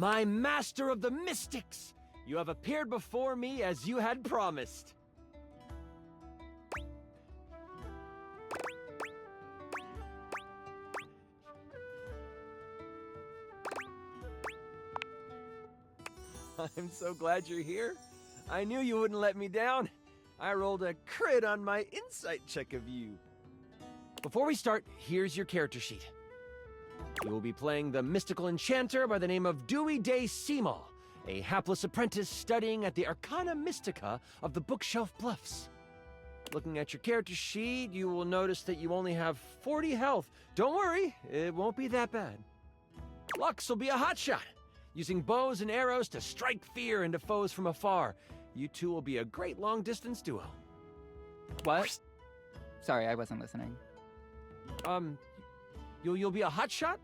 my master of the mystics! You have appeared before me as you had promised. I'm so glad you're here. I knew you wouldn't let me down. I rolled a crit on my insight check of you. Before we start, here's your character sheet. You will be playing the mystical enchanter by the name of Dewey Day Seymour, a hapless apprentice studying at the Arcana Mystica of the Bookshelf Bluffs. Looking at your character sheet, you will notice that you only have 40 health. Don't worry, it won't be that bad. Lux will be a hotshot, using bows and arrows to strike fear into foes from afar. You two will be a great long-distance duo. What? Sorry, I wasn't listening. You'll be a hotshot?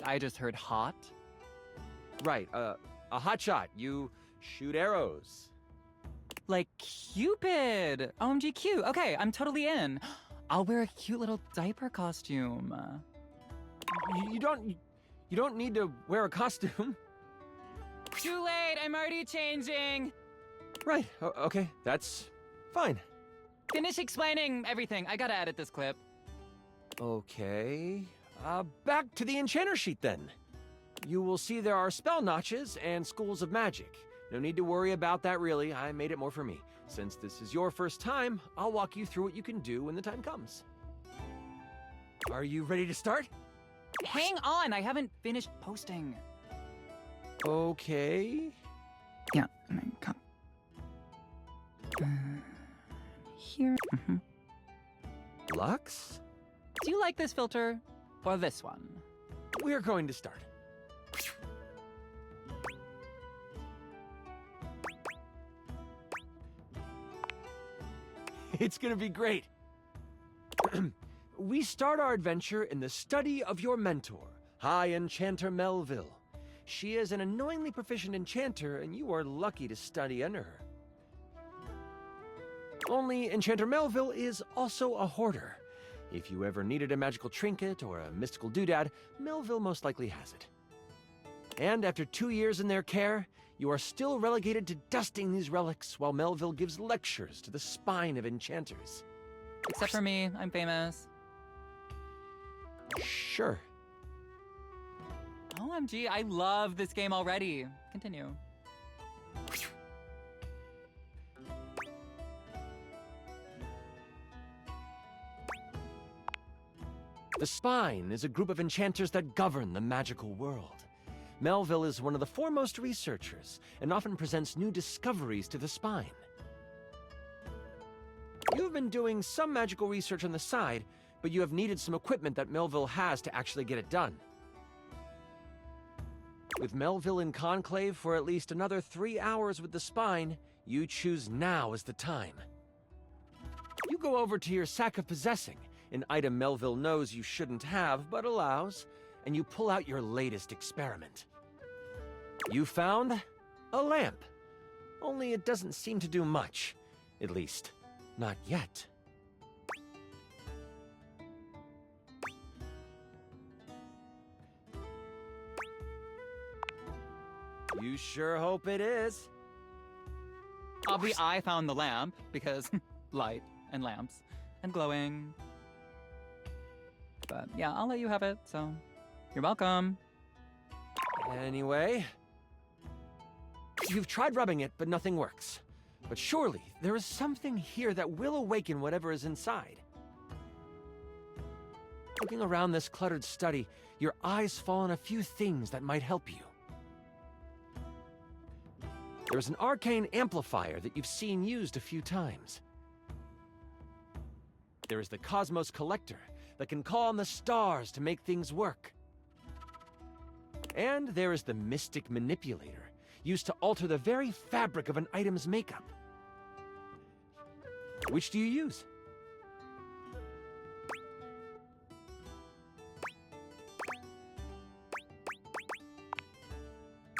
I just heard hot. Right, a hotshot. You shoot arrows. Like Cupid! OMG cute. Okay, I'm totally in. I'll wear a cute little diaper costume. You don't need to wear a costume. Too late, I'm already changing. Right, okay, that's fine. Finish explaining everything. I gotta edit this clip. Okay, back to the enchanter sheet then. You will see there are spell notches and schools of magic. No need to worry about that really, I made it more for me. Since this is your first time, I'll walk you through what you can do when the time comes. Are you ready to start? Hang on, I haven't finished posting. Okay. Yeah, come. Here. Lux? Do you like this filter or this one? We're going to start. It's gonna be great. We start our adventure in the study of your mentor, High Enchanter Melville. She is an annoyingly proficient enchanter, and you are lucky to study under her. Only Enchanter Melville is also a hoarder. If you ever needed a magical trinket or a mystical doodad, Melville most likely has it. And after 2 years in their care, you are still relegated to dusting these relics while Melville gives lectures to the spine of enchanters. Except for me, I'm famous. Sure. OMG, I love this game already. Continue. The Spine is a group of enchanters that govern the magical world. Melville is one of the foremost researchers and often presents new discoveries to the Spine. You've been doing some magical research on the side, but you have needed some equipment that Melville has to actually get it done. With Melville in conclave for at least another 3 hours with the Spine, you choose now as the time. You go over to your sack of possessing, an item Melville knows you shouldn't have but allows, and you pull out your latest experiment. You found a lamp, only it doesn't seem to do much, at least, not yet. You sure hope it is. Obviously, I found the lamp because light and lamps and glowing. But yeah, I'll let you have it, so you're welcome. Anyway, you've tried rubbing it, but nothing works. But surely, there is something here that will awaken whatever is inside. Looking around this cluttered study, your eyes fall on a few things that might help you. There's an arcane amplifier that you've seen used a few times. There is the Cosmos Collector that can call on the stars to make things work. And there is the Mystic Manipulator, used to alter the very fabric of an item's makeup. Which do you use?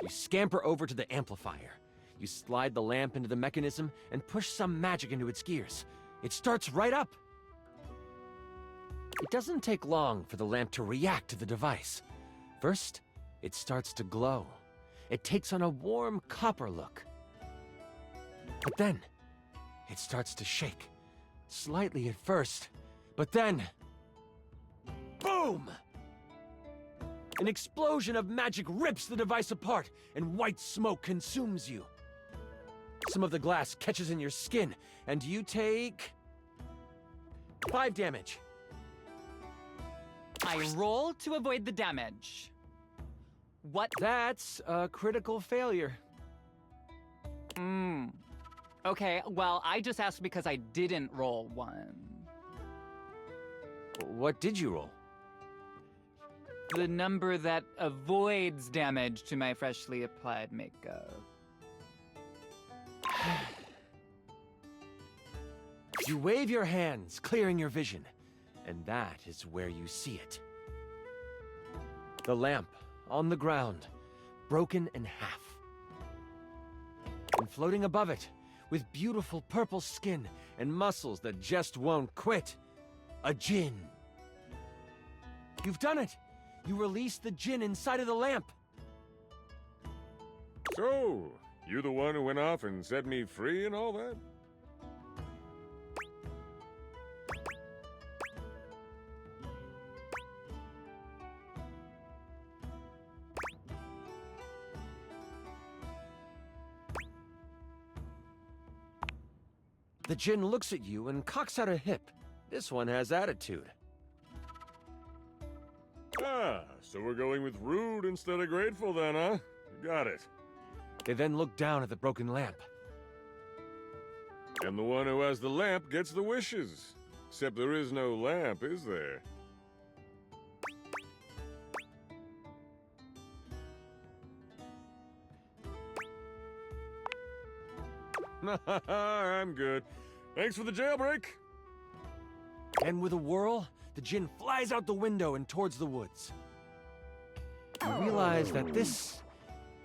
You scamper over to the amplifier. You slide the lamp into the mechanism and push some magic into its gears. It starts right up. It doesn't take long for the lamp to react to the device. First, It starts to glow. It takes on a warm copper look. But then, it starts to shake. Slightly at first, but then... boom! An explosion of magic rips the device apart, and white smoke consumes you. Some of the glass catches in your skin, and you take... 5 damage. I roll to avoid the damage. What? That's a critical failure. Okay, well, I just asked because I didn't roll one. What did you roll? The number that avoids damage to my freshly applied makeup. You wave your hands, clearing your vision, and that is where you see it. The lamp on the ground, broken in half. And floating above it, with beautiful purple skin and muscles that just won't quit, a djinn. You've done it! You released the djinn inside of the lamp! So, you the one who went off and set me free and all that? The djinn looks at you and cocks out a hip. This one has attitude. Ah, so we're going with rude instead of grateful then, huh? Got it. They then look down at the broken lamp. And the one who has the lamp gets the wishes. Except there is no lamp, is there? I'm good. Thanks for the jailbreak. And with a whirl, the djinn flies out the window and towards the woods. You realize that this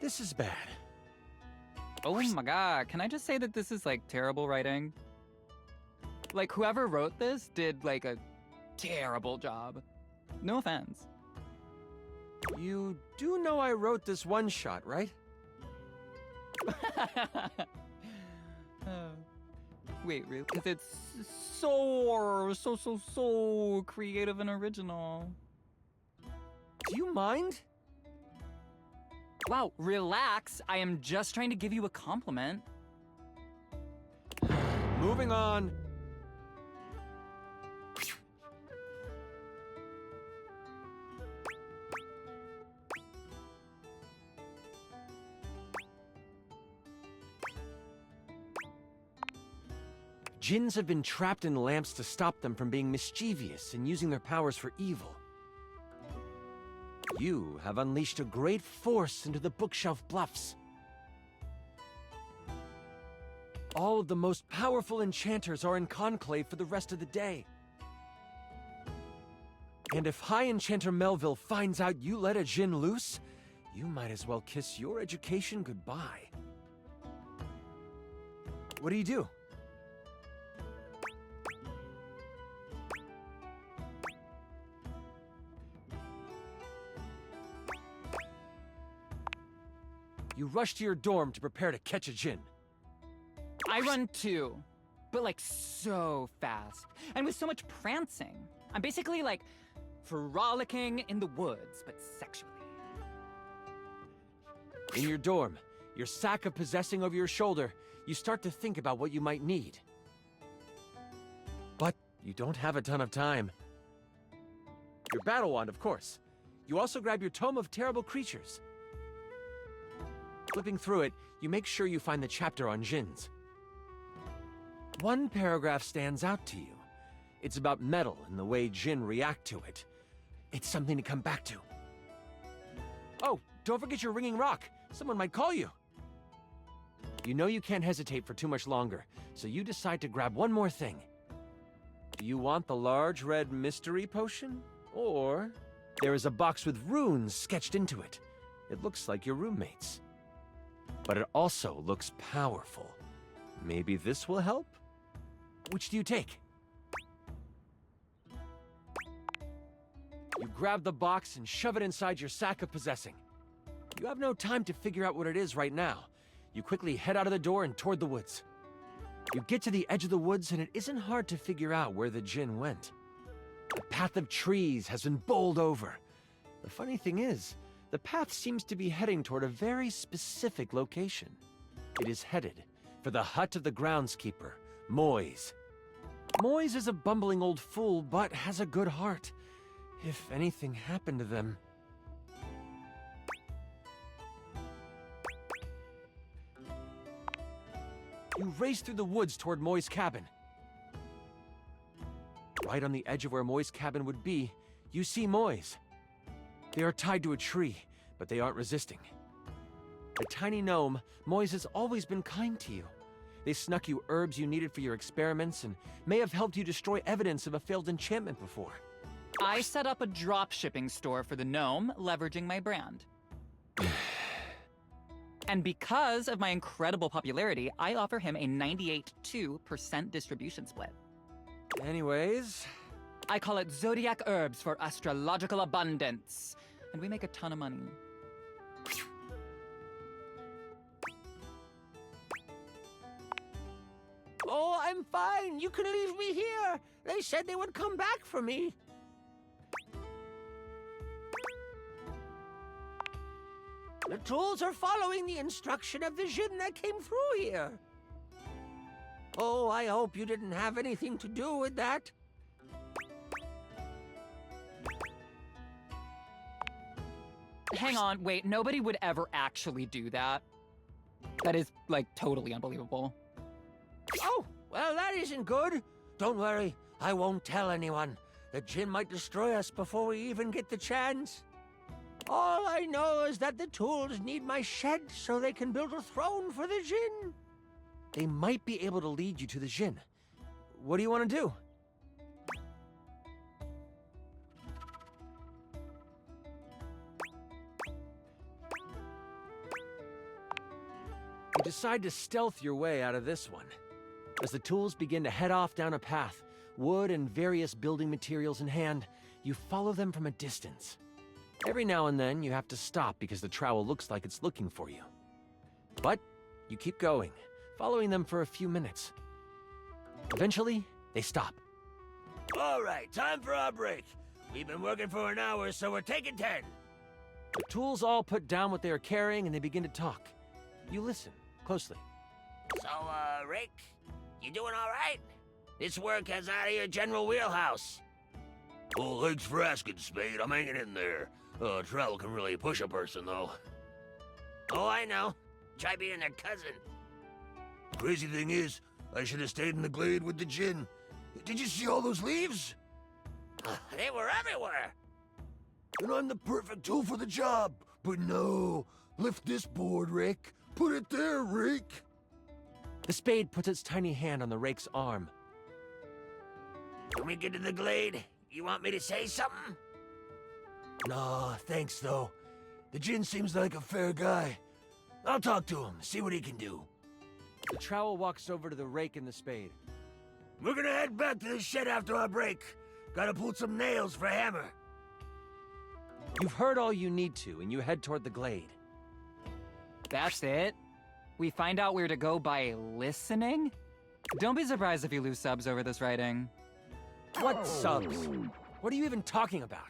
is bad. Oh my god, can I just say that this is like terrible writing? Like whoever wrote this did like a terrible job. No offense. You do know I wrote this one shot, right? Wait, really? Because it's so creative and original. Do you mind? Wow, relax. I am just trying to give you a compliment. Moving on. Djinns have been trapped in lamps to stop them from being mischievous and using their powers for evil. You have unleashed a great force into the bookshelf bluffs. All of the most powerful enchanters are in conclave for the rest of the day. And if High Enchanter Melville finds out you let a djinn loose, you might as well kiss your education goodbye. What do you do? You rush to your dorm to prepare to catch a djinn. I run too, but like so fast, and with so much prancing. I'm basically like frolicking in the woods, but sexually. In your dorm, your sack of possessing over your shoulder, you start to think about what you might need. But you don't have a ton of time. Your battle wand, of course. You also grab your Tome of Terrible Creatures. Flipping through it, you make sure you find the chapter on djinns. One paragraph stands out to you. It's about metal and the way djinn react to it. It's something to come back to. Oh, don't forget your ringing rock. Someone might call you. You know you can't hesitate for too much longer, so you decide to grab one more thing. Do you want the large red mystery potion? Or there is a box with runes sketched into it. It looks like your roommate's. But it also looks powerful. Maybe this will help? Which do you take? You grab the box and shove it inside your sack of possessing. You have no time to figure out what it is right now. You quickly head out of the door and toward the woods. You get to the edge of the woods and it isn't hard to figure out where the djinn went. A path of trees has been bowled over. The funny thing is, the path seems to be heading toward a very specific location. It is headed for the hut of the groundskeeper, Moise. Moise is a bumbling old fool, but has a good heart. If anything happened to them... You race through the woods toward Moi's cabin. Right on the edge of where Moi's cabin would be, you see Moise. They are tied to a tree, but they aren't resisting. A tiny gnome, Moise has always been kind to you. They snuck you herbs you needed for your experiments and may have helped you destroy evidence of a failed enchantment before. I set up a drop shipping store for the gnome, leveraging my brand. And because of my incredible popularity, I offer him a 98.2% distribution split. Anyways... I call it Zodiac Herbs for Astrological Abundance. And we make a ton of money. Oh, I'm fine. You can leave me here. They said they would come back for me. The tools are following the instruction of the djinn that came through here. Oh, I hope you didn't have anything to do with that. Hang on, wait, nobody would ever actually do that. That is, like, totally unbelievable. Oh, well, that isn't good. Don't worry, I won't tell anyone. The djinn might destroy us before we even get the chance. All I know is that the tools need my shed so they can build a throne for the djinn. They might be able to lead you to the djinn. What do you want to do? You decide to stealth your way out of this one. As the tools begin to head off down a path, wood and various building materials in hand, you follow them from a distance. Every now and then, you have to stop because the trowel looks like it's looking for you. But you keep going, following them for a few minutes. Eventually, they stop. All right, time for our break. We've been working for an hour, so we're taking 10. The tools all put down what they are carrying and they begin to talk. You listen closely. So, Rick, you doing all right? This work has out of your general wheelhouse. Oh, thanks for asking, Spade. I'm hanging in there. Travel can really push a person, though. Oh, I know. Try being their cousin. Crazy thing is, I should have stayed in the glade with the djinn. Did you see all those leaves? They were everywhere. And I'm the perfect tool for the job. But no, lift this board, Rick. Put it there, Rick. The spade puts its tiny hand on the rake's arm. When we get to the glade, you want me to say something? Nah, thanks, though. The djinn seems like a fair guy. I'll talk to him, see what he can do. The trowel walks over to the rake and the spade. We're gonna head back to the shed after our break. Gotta pull some nails for a hammer. You've heard all you need to, and you head toward the glade. That's it? We find out where to go by listening? Don't be surprised if you lose subs over this writing. What subs? What are you even talking about?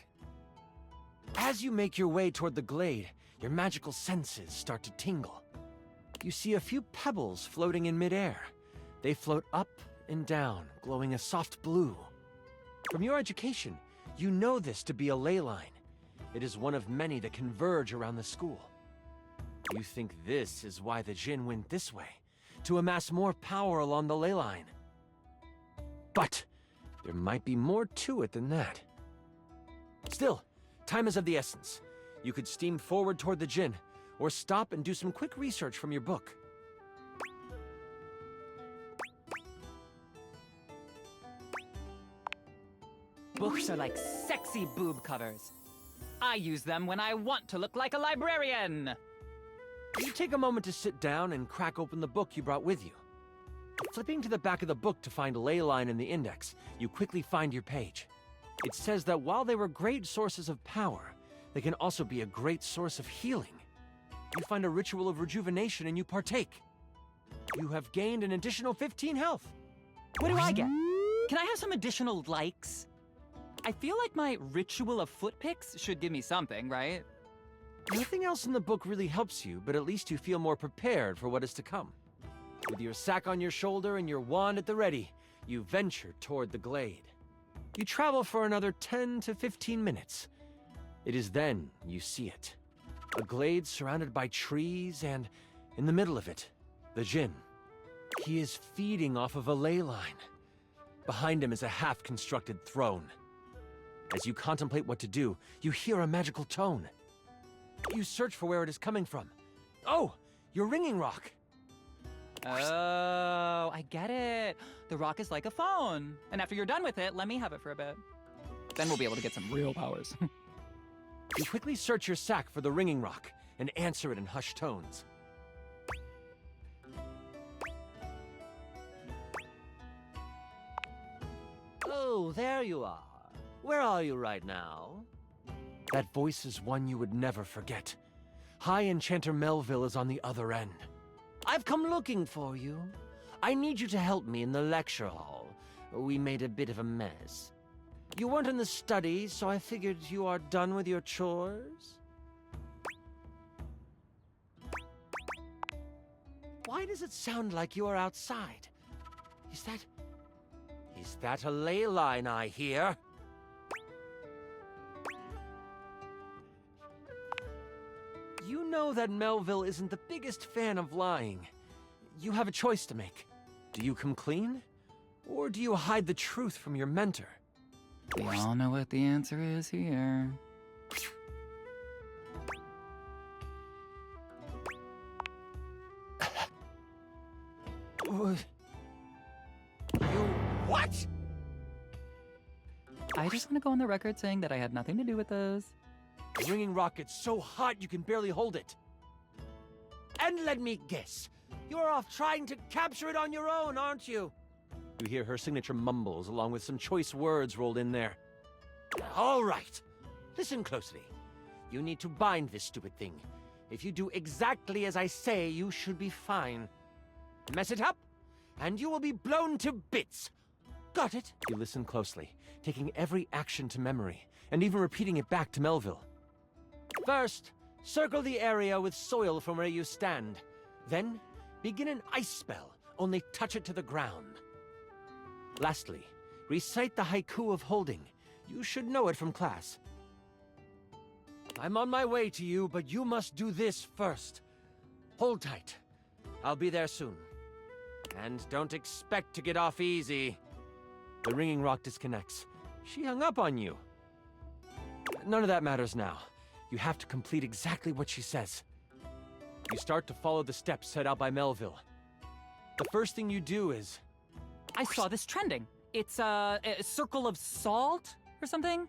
As you make your way toward the glade, your magical senses start to tingle. You see a few pebbles floating in midair. They float up and down, glowing a soft blue. From your education, you know this to be a ley line. It is one of many that converge around the school. You think this is why the djinn went this way, to amass more power along the ley line. But there might be more to it than that. Still, time is of the essence. You could steam forward toward the djinn, or stop and do some quick research from your book. Books are like sexy boob covers. I use them when I want to look like a librarian. You take a moment to sit down and crack open the book you brought with you. Flipping to the back of the book to find a ley line in the index, you quickly find your page. It says that while they were great sources of power, they can also be a great source of healing. You find a ritual of rejuvenation and you partake. You have gained an additional 15 health. What do I get? Can I have some additional likes? I feel like my ritual of foot picks should give me something, right? Nothing else in the book really helps you, but at least you feel more prepared for what is to come. With your sack on your shoulder and your wand at the ready, you venture toward the glade. You travel for another 10 to 15 minutes. It is then you see it. A glade surrounded by trees, and in the middle of it, the Jinn. He is feeding off of a ley line. Behind him is a half-constructed throne. As you contemplate what to do, you hear a magical tone. You search for where it is coming from. Oh, your ringing rock. Oh, I get it. The rock is like a phone. And after you're done with it, let me have it for a bit. Then we'll be able to get some real powers. You quickly search your sack for the ringing rock and answer it in hushed tones. Oh, there you are. Where are you right now? That voice is one you would never forget. High Enchanter Melville is on the other end. I've come looking for you. I need you to help me in the lecture hall. We made a bit of a mess. You weren't in the study, so I figured you are done with your chores. Why does it sound like you are outside? Is that a ley line I hear? You know that Melville isn't the biggest fan of lying. You have a choice to make. Do you come clean? Or do you hide the truth from your mentor? We all know what the answer is here. What? I just want to go on the record saying that I had nothing to do with this. The ringing rock gets so hot you can barely hold it. And let me guess, you're off trying to capture it on your own, aren't you? You hear her signature mumbles along with some choice words rolled in there. All right. Listen closely. You need to bind this stupid thing. If you do exactly as I say, you should be fine. Mess it up, and you will be blown to bits. Got it? You listen closely, taking every action to memory, and even repeating it back to Melville. First, circle the area with soil from where you stand. Then, begin an ice spell, only touch it to the ground. Lastly, recite the haiku of holding. You should know it from class. I'm on my way to you, but you must do this first. Hold tight. I'll be there soon. And don't expect to get off easy. The ringing rock disconnects. She hung up on you. None of that matters now. You have to complete exactly what she says. You start to follow the steps set out by Melville. The first thing you do is... I saw this trending. It's a circle of salt or something?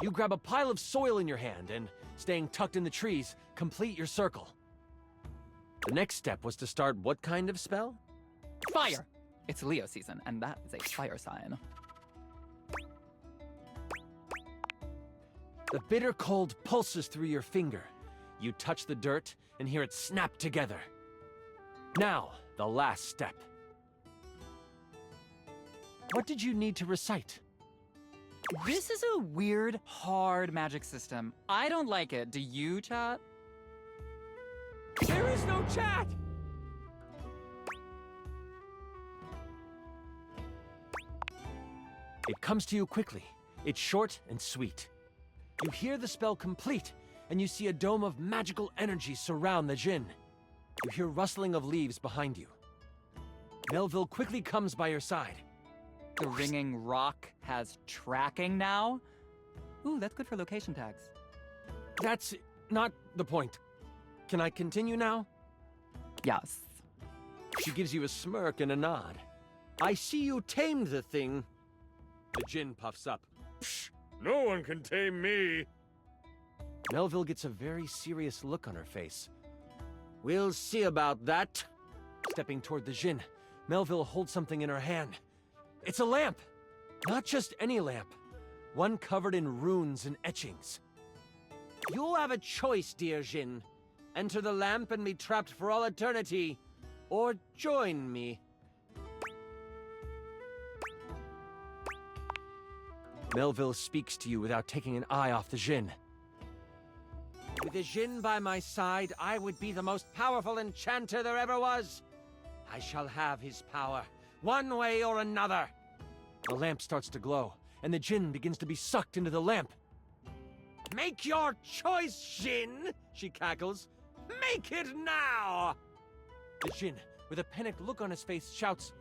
You grab a pile of soil in your hand and, staying tucked in the trees, complete your circle. The next step was to start what kind of spell? Fire! It's Leo season, and that is a fire sign. The bitter cold pulses through your finger. You touch the dirt and hear it snap together. Now, the last step. What did you need to recite? This is a weird, hard magic system. I don't like it. Do you, chat? There is no chat! It comes to you quickly. It's short and sweet. You hear the spell complete, and you see a dome of magical energy surround the Jinn. You hear rustling of leaves behind you. Melville quickly comes by your side. The ringing rock has tracking now? Ooh, that's good for location tags. That's not the point. Can I continue now? Yes. She gives you a smirk and a nod. I see you tamed the thing. The Jinn puffs up. Psh, no one can tame me. Melville gets a very serious look on her face. We'll see about that. Stepping toward the Jinn, Melville holds something in her hand. It's a lamp! Not just any lamp. One covered in runes and etchings. You have a choice, dear Jin. Enter the lamp and be trapped for all eternity, or join me. Melville speaks to you without taking an eye off the Jin. With the Jin by my side, I would be the most powerful enchanter there ever was. I shall have his power, one way or another. The lamp starts to glow, and the Jin begins to be sucked into the lamp. Make your choice, Jin, she cackles. Make it now! The Jin, with a panicked look on his face, shouts,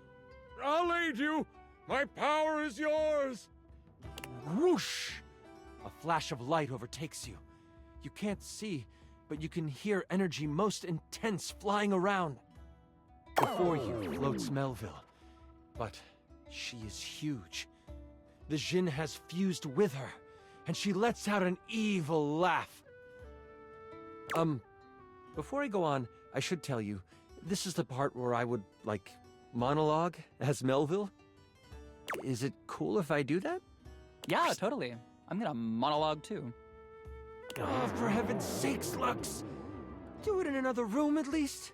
I'll aid you! My power is yours! Whoosh! A flash of light overtakes you. You can't see, but you can hear energy most intense flying around. Before you floats Melville, but she is huge. The Jin has fused with her, and she lets out an evil laugh. Before I go on, I should tell you, this is the part where I would, monologue as Melville. Is it cool if I do that? Yeah, totally. I'm gonna monologue too. Oh, for heaven's sakes, Lux! Do it in another room at least.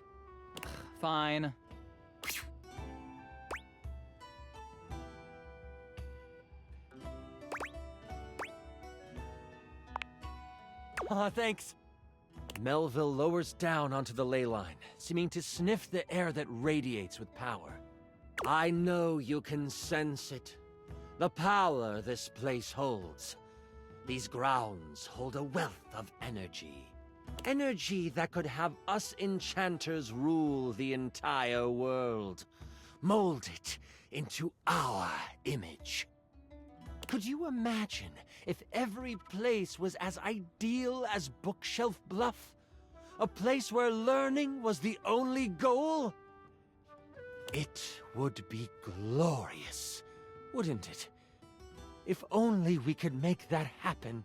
Fine. Aw, thanks. Melville lowers down onto the ley line, seeming to sniff the air that radiates with power. I know you can sense it. The power this place holds. These grounds hold a wealth of energy. Energy that could have us enchanters rule the entire world. Mold it into our image. Could you imagine if every place was as ideal as Bookshelf Bluff? A place where learning was the only goal? It would be glorious, wouldn't it? If only we could make that happen.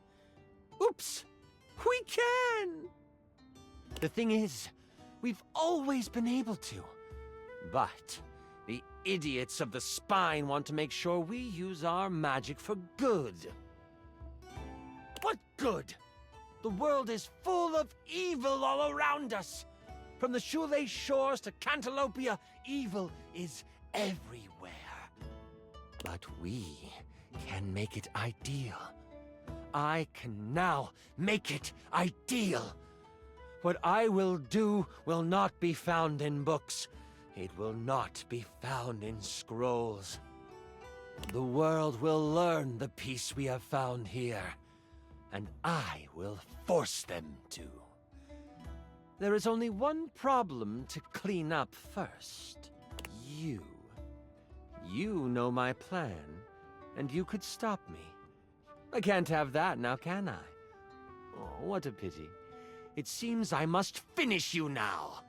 Oops! We can! The thing is, we've always been able to. But the idiots of the spine want to make sure we use our magic for good. What good? The world is full of evil all around us. From the shoelace shores to Cantalopia, evil is everywhere. But we can make it ideal. I can now make it ideal. What I will do will not be found in books. It will not be found in scrolls. The world will learn the peace we have found here, and I will force them to. There is only one problem to clean up first. You. You know my plan, and you could stop me. I can't have that now, can I? Oh, what a pity. It seems I must finish you now.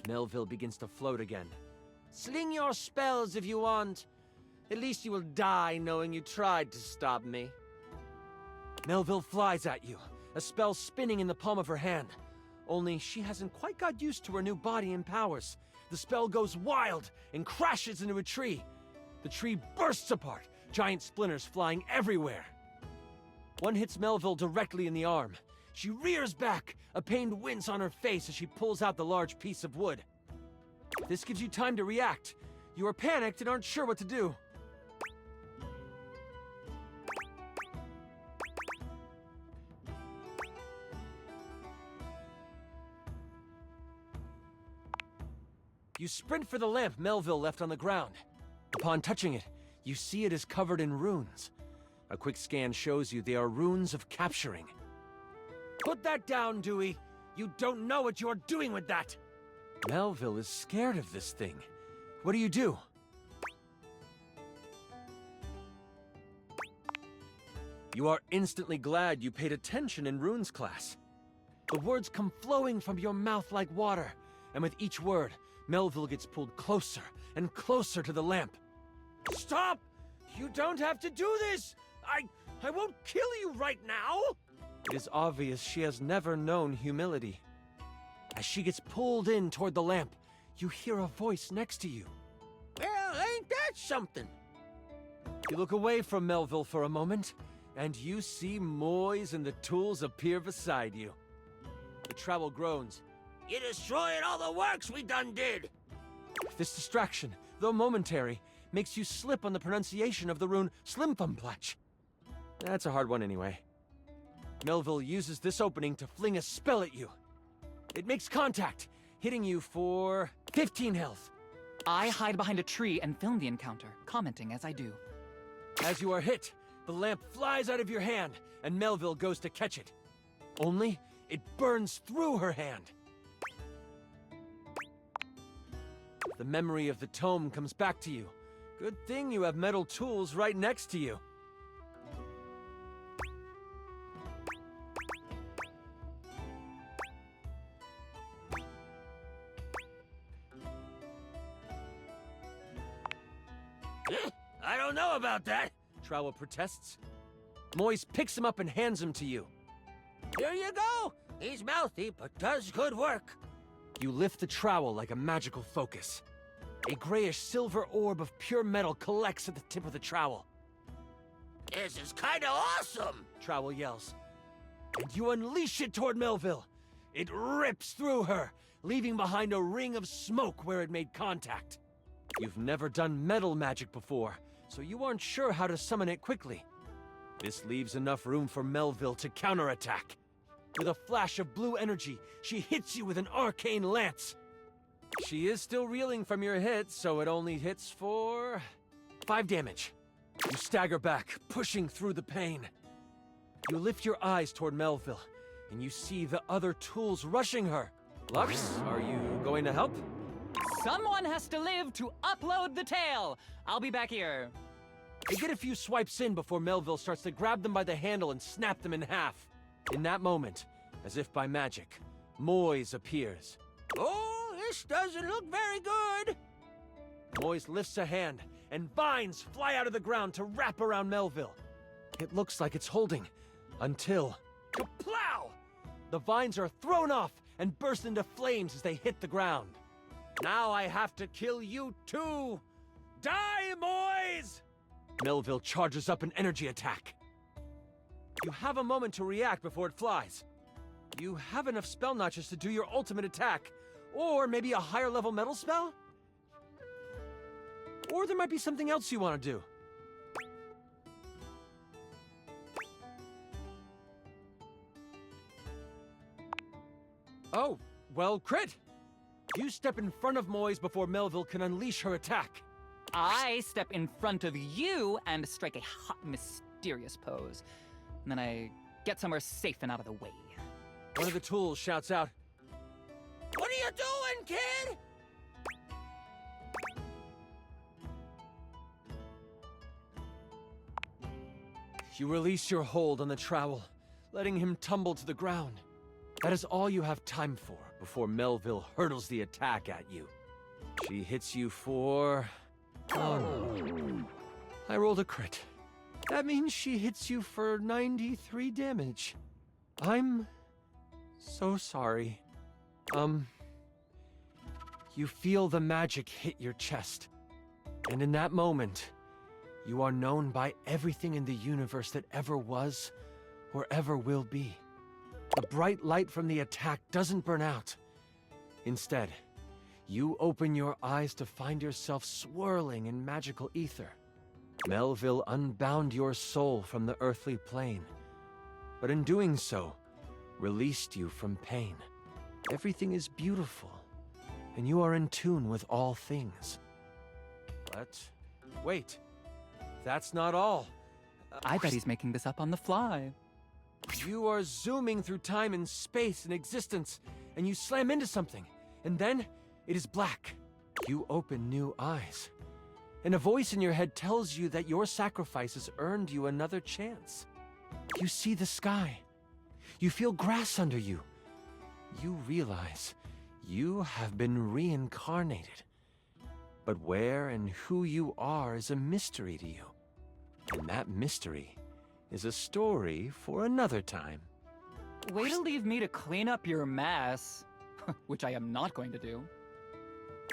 Melville begins to float again. Sling your spells if you want. At least you will die knowing you tried to stop me. Melville flies at you, a spell spinning in the palm of her hand. Only she hasn't quite got used to her new body and powers. The spell goes wild and crashes into a tree. The tree bursts apart, giant splinters flying everywhere. One hits Melville directly in the arm. She rears back, a pained wince on her face as she pulls out the large piece of wood. This gives you time to react. You are panicked and aren't sure what to do. You sprint for the lamp Melville left on the ground. Upon touching it, you see it is covered in runes. A quick scan shows you they are runes of capturing. Put that down, Dewey. You don't know what you're doing with that. Melville is scared of this thing. What do? You are instantly glad you paid attention in runes class. The words come flowing from your mouth like water, and with each word, Melville gets pulled closer and closer to the lamp. Stop! You don't have to do this! I won't kill you right now! It is obvious she has never known humility. As she gets pulled in toward the lamp, you hear a voice next to you. something. You look away from Melville for a moment, and you see Moise and the tools appear beside you. The trowel groans. You destroying all the works we done did. This distraction, though momentary, makes you slip on the pronunciation of the rune Slimfumplach. That's a hard one anyway. Melville uses this opening to fling a spell at you. It makes contact, hitting you for 15 health. I hide behind a tree and film the encounter, commenting as I do. As you are hit, the lamp flies out of your hand, and Melville goes to catch it. Only, it burns through her hand. The memory of the tome comes back to you. Good thing you have metal tools right next to you. I don't know about that. Trowel protests. Moise picks him up and hands him to you. Here you go. He's mouthy, but does good work. You lift the trowel like a magical focus. A grayish silver orb of pure metal collects at the tip of the trowel. This is kinda awesome. Trowel yells. And you unleash it toward Melville. It rips through her, leaving behind a ring of smoke where it made contact. You've never done metal magic before, so you aren't sure how to summon it quickly. This leaves enough room for Melville to counterattack. With a flash of blue energy, she hits you with an arcane lance. She is still reeling from your hit, so it only hits for 5 damage. You stagger back, pushing through the pain. You lift your eyes toward Melville, and you see the other tools rushing her. Lux, are you going to help? Someone has to live to upload the tale. I'll be back here. They get a few swipes in before Melville starts to grab them by the handle and snap them in half. In that moment, as if by magic, Moise appears. Oh, this doesn't look very good. Moise lifts a hand, and vines fly out of the ground to wrap around Melville. It looks like it's holding, until... Kaplow! The vines are thrown off and burst into flames as they hit the ground. Now I have to kill you too! Die, Moise! Melville charges up an energy attack. You have a moment to react before it flies. You have enough spell notches to do your ultimate attack, or maybe a higher level metal spell? Or there might be something else you want to do. Oh, well, crit! You step in front of Moise before Melville can unleash her attack. I step in front of you and strike a hot, mysterious pose. And then I get somewhere safe and out of the way. One of the tools shouts out, What are you doing, kid? You release your hold on the trowel, letting him tumble to the ground. That is all you have time for before Melville hurtles the attack at you. She hits you for... Oh no. I rolled a crit. That means she hits you for 93 damage. I'm so sorry. You feel the magic hit your chest. And in that moment, you are known by everything in the universe that ever was or ever will be. The bright light from the attack doesn't burn out. Instead, you open your eyes to find yourself swirling in magical ether. Melville unbound your soul from the earthly plane, but in doing so, released you from pain. Everything is beautiful, and you are in tune with all things. But wait, that's not all. I bet he's making this up on the fly. You are zooming through time and space and existence, and you slam into something, and then it is black. You open new eyes, and a voice in your head tells you that your sacrifice has earned you another chance. You see the sky. You feel grass under you. You realize you have been reincarnated. But where and who you are is a mystery to you. And that mystery is a story for another time. Way to leave me to clean up your mess. Which I am not going to do.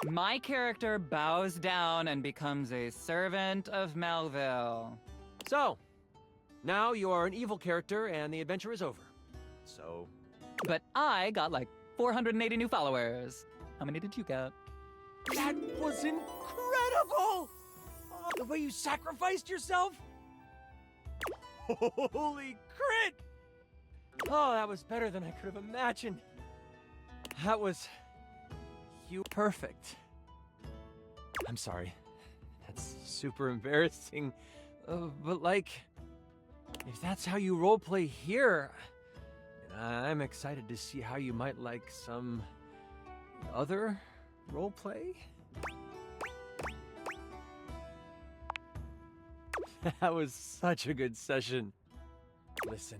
My character bows down and becomes a servant of Melville. So, now you are an evil character and the adventure is over. So, But I got like 480 new followers. How many did you get? that was incredible! The way you sacrificed yourself? Holy crit! Oh, that was better than I could have imagined. That was... you perfect. I'm sorry. That's super embarrassing. But like, if that's how you roleplay here, I'm excited to see how you might like some other roleplay. That was such a good session. Listen,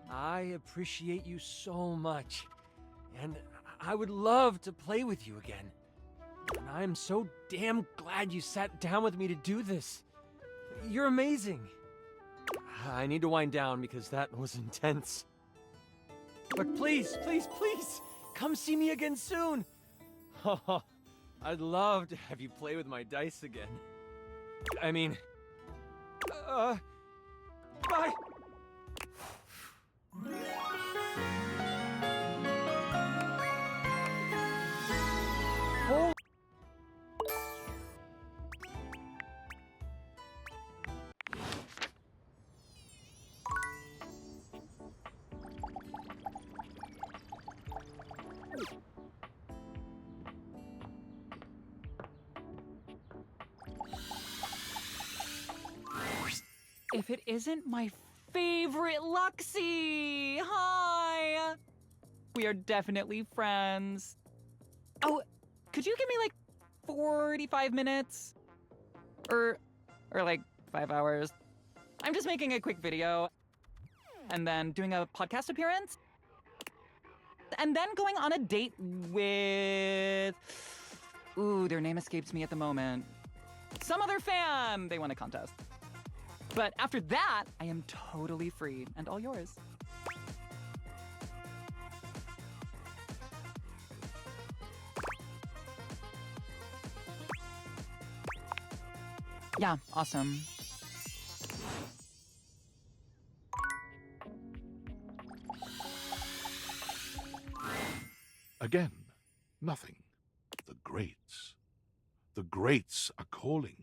I appreciate you so much, and I would love to play with you again. And I'm so damn glad you sat down with me to do this. You're amazing. I need to wind down because that was intense. But please, please, please, come see me again soon. Oh, I'd love to have you play with my dice again. I mean, bye. Holy... If it isn't my favorite Luxie! Hi! We are definitely friends. Oh, could you give me like 45 minutes? Or like 5 hours? I'm just making a quick video and then doing a podcast appearance and then going on a date with... Ooh, their name escapes me at the moment. Some other fan! They won a contest. But after that, I am totally free and all yours. Yeah, awesome. Again, nothing. The greats. The greats are calling.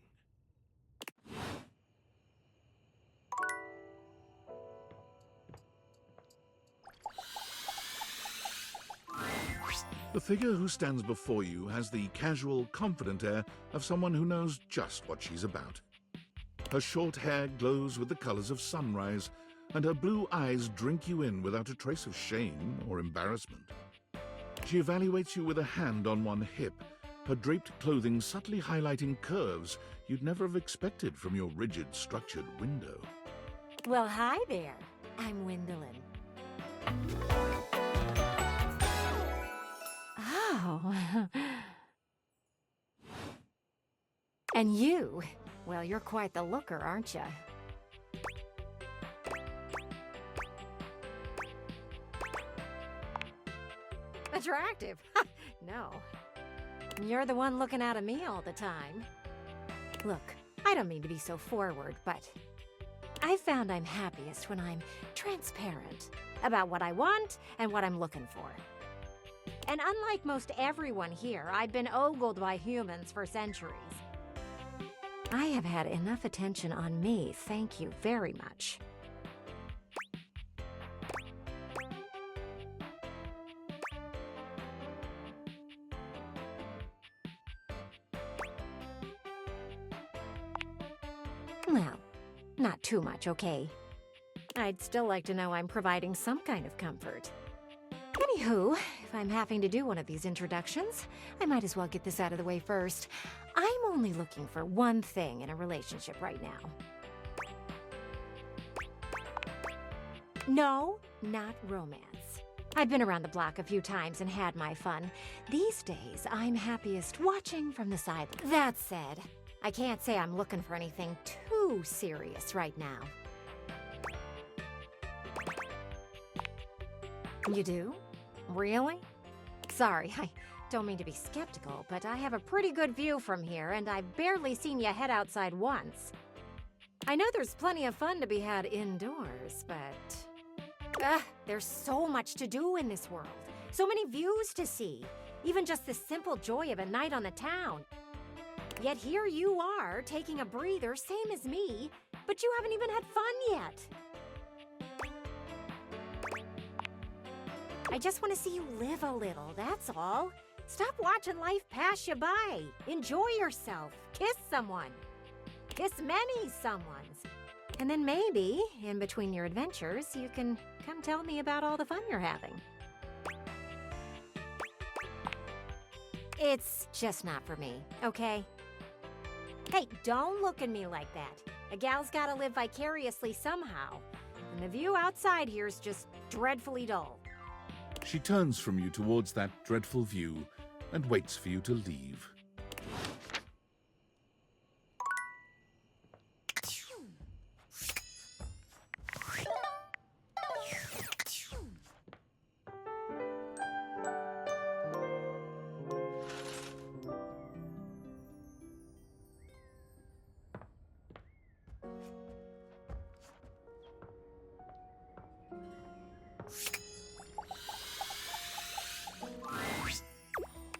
The figure who stands before you has the casual, confident air of someone who knows just what she's about. Her short hair glows with the colors of sunrise, and her blue eyes drink you in without a trace of shame or embarrassment. She evaluates you with a hand on one hip, her draped clothing subtly highlighting curves you'd never have expected from your rigid, structured window. Well, hi there. I'm Gwendolyn. Oh. And you? Well, you're quite the looker, aren't you? Attractive? No. You're the one looking out at me all the time. Look, I don't mean to be so forward, but I found I'm happiest when I'm transparent about what I want and what I'm looking for. And unlike most everyone here, I've been ogled by humans for centuries. I have had enough attention on me, thank you very much. Well, not too much, okay? I'd still like to know I'm providing some kind of comfort. Anywho, if I'm having to do one of these introductions, I might as well get this out of the way first. I'm only looking for one thing in a relationship right now. No, not romance. I've been around the block a few times and had my fun. These days, I'm happiest watching from the sidelines. That said, I can't say I'm looking for anything too serious right now. You do? Really? Sorry, I Don't mean to be skeptical, but I have a pretty good view from here, and I've barely seen you head outside once. I know there's plenty of fun to be had indoors, but... there's so much to do in this world. So many views to see. Even just the simple joy of a night on the town. Yet here you are, taking a breather, same as me, but you haven't even had fun yet. I just want to see you live a little, that's all. Stop watching life pass you by. Enjoy yourself. Kiss someone. Kiss many someones. And then maybe, in between your adventures, you can come tell me about all the fun you're having. It's just not for me, okay? Hey, don't look at me like that. A gal's gotta live vicariously somehow. And the view outside here is just dreadfully dull. She turns from you towards that dreadful view and waits for you to leave.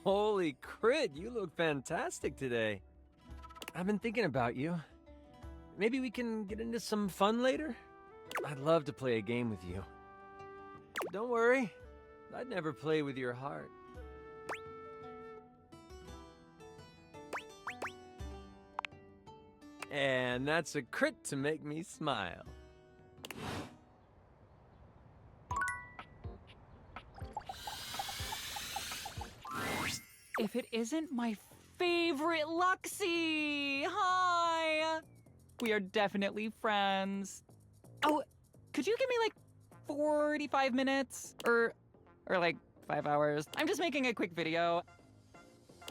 Holy crit, you look fantastic today. I've been thinking about you. Maybe we can get into some fun later? I'd love to play a game with you. Don't worry, I'd never play with your heart. And that's a crit to make me smile. If it isn't my favorite Luxie! Hi! We are definitely friends. Oh, could you give me like 45 minutes? Or like 5 hours? I'm just making a quick video.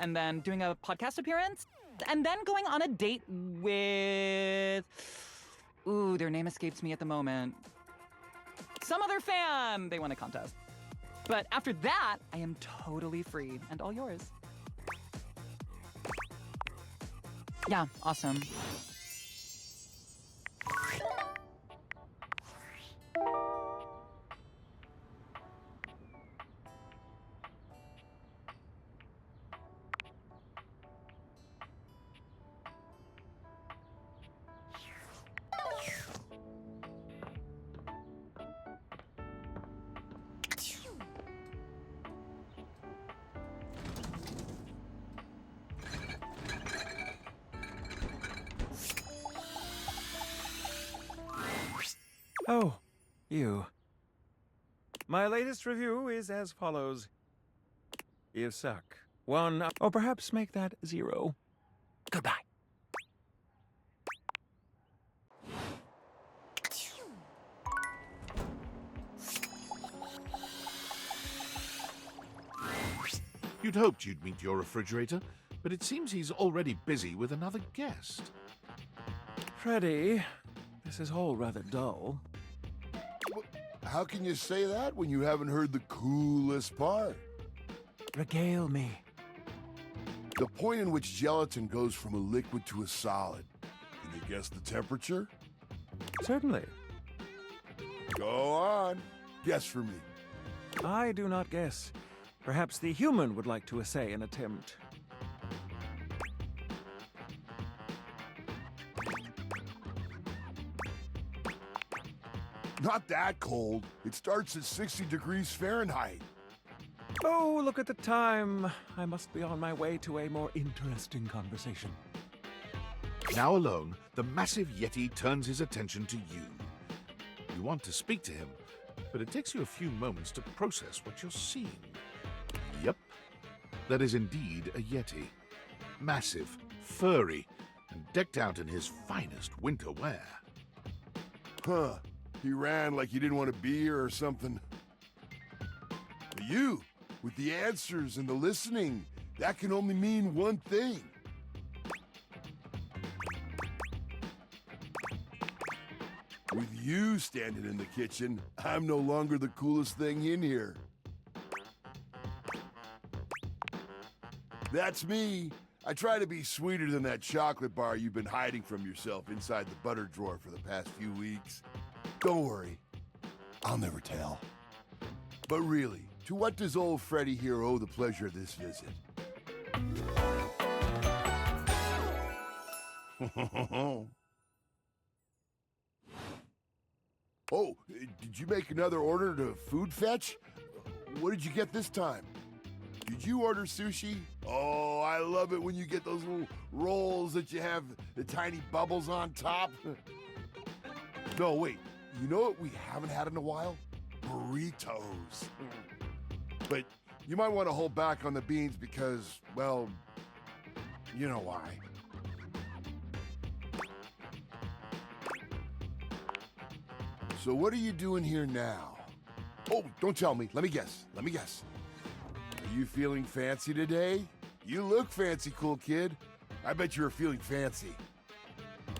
And then doing a podcast appearance. And then going on a date with... Ooh, their name escapes me at the moment. Some other fan! They won a contest. But after that, I am totally free and all yours. Yeah, awesome. Oh, you. My latest review is as follows. You suck. 1 up, or perhaps make that 0. Goodbye. You'd hoped you'd meet your refrigerator, but it seems he's already busy with another guest. Freddy, this is all rather dull. How can you say that when you haven't heard the coolest part? Regale me. The point in which gelatin goes from a liquid to a solid. Can you guess the temperature? Certainly. Go on. Guess for me. I do not guess. Perhaps the human would like to essay an attempt. Not that cold. It starts at 60 degrees Fahrenheit. Oh, look at the time. I must be on my way to a more interesting conversation. Now alone, the massive Yeti turns his attention to you. You want to speak to him, but it takes you a few moments to process what you're seeing. Yep, that is indeed a Yeti. Massive, furry, and decked out in his finest winter wear. Huh. He ran like he didn't want to be here or something. But you, with the answers and the listening, that can only mean one thing. With you standing in the kitchen, I'm no longer the coolest thing in here. That's me. I try to be sweeter than that chocolate bar you've been hiding from yourself inside the butter drawer for the past few weeks. Don't worry. I'll never tell. But really, to what does old Freddy here owe the pleasure of this visit? Oh, did you make another order to food fetch? What did you get this time? Did you order sushi? Oh, I love it when you get those little rolls that you have the tiny bubbles on top. No, wait. You know what we haven't had in a while? Burritos. But you might want to hold back on the beans because, well, you know why. So what are you doing here now? Oh, don't tell me. Let me guess. Are you feeling fancy today? You look fancy, cool kid. I bet you were feeling fancy.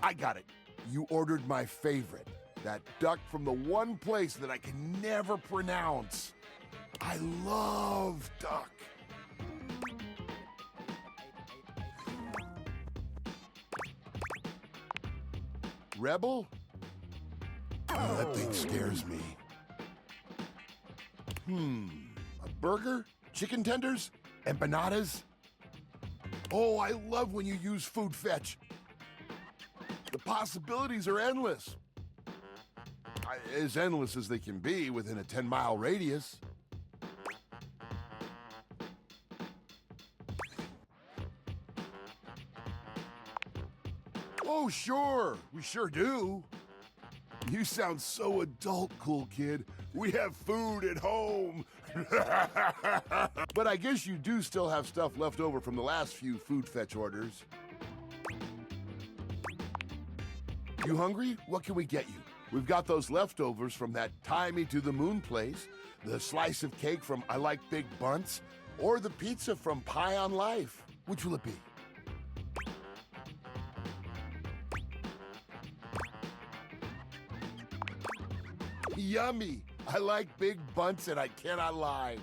I got it. You ordered my favorite. That duck from the one place that I can never pronounce. I love duck. Rebel? Oh, that thing scares me. A burger? Chicken tenders? Empanadas? Oh, I love when you use food fetch. The possibilities are endless. As endless as they can be within a 10-mile radius. Oh, sure. We sure do. You sound so adult, cool kid. We have food at home. But I guess you do still have stuff left over from the last few food fetch orders. You hungry? What can we get you? We've got those leftovers from that Tie Me to the Moon place, the slice of cake from I Like Big Bunts, or the pizza from Pie on Life. Which will it be? Yummy! I like big bunts and I cannot lie.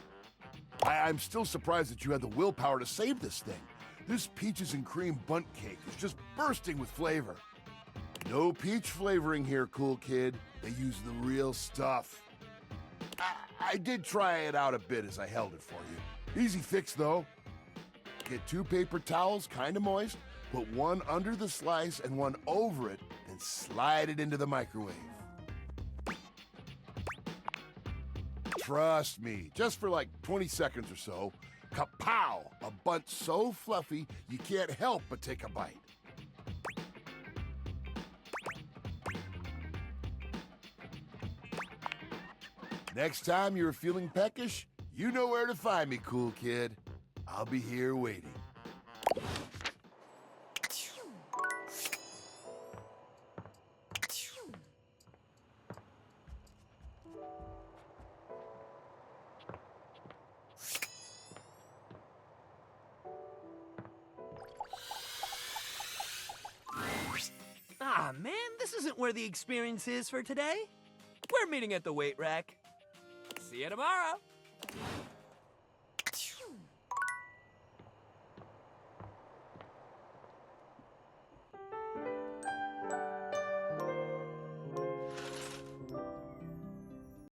I'm still surprised that you had the willpower to save this thing. This peaches and cream bunt cake is just bursting with flavor. No peach flavoring here, cool kid. They use the real stuff. I did try it out a bit as I held it for you. Easy fix, though. Get 2 paper towels, kinda moist, put one under the slice and one over it, then slide it into the microwave. Trust me, just for like 20 seconds or so, kapow! A bunt so fluffy, you can't help but take a bite. Next time you're feeling peckish, you know where to find me, cool kid. I'll be here waiting. Ah, man, this isn't where the experience is for today. We're meeting at the weight rack. See you tomorrow.